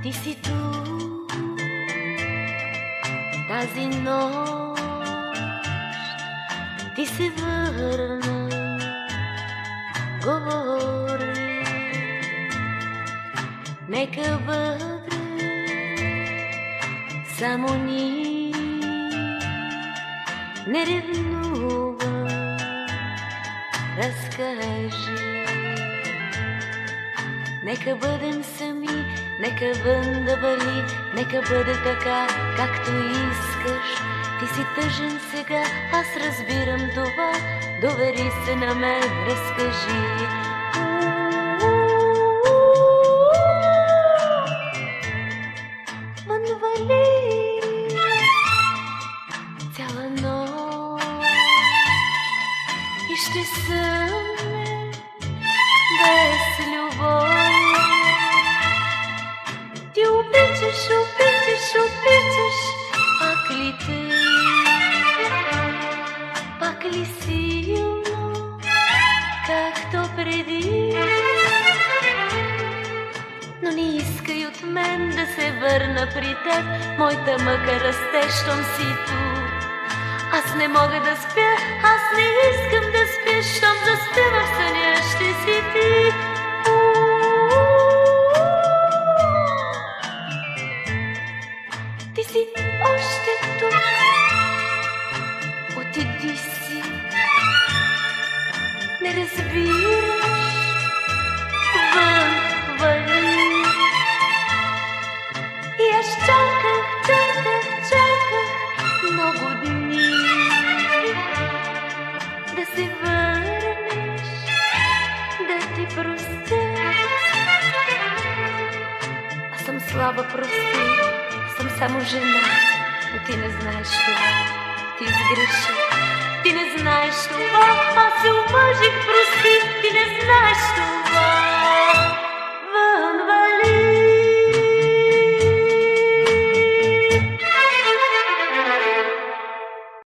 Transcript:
Ти си tu тази нощ, ти се върна, говори, нека бъде само ни, не ревнува, разкажи. Нека бъдем сами, нека вън да вали, нека бъде така, както искаш. Ти си тъжен сега, аз разбирам това, довери се на мен, разкажи. Вън вали цяла нощ и ще съмне без любов. Ти обичаш, обичаш, обичаш, пак ли те, пак ли силно, както преди? Но не искай от мен да се върна при теб, моята мъка расте, щом си тук. Аз не мога да спя, аз не искам да спя, щом заспя в съня ще си ти. Ти си още тук, отиди си, не разбираш, вън вали. И аз чаках, чаках, чаках много дни да се върнеш, да ти простя. Аз съм слаба, прости, съм само жена, но ти не знаеш това, ти сгреши. Ти не знаеш това, аз се омъжих, прости, ти не знаеш това.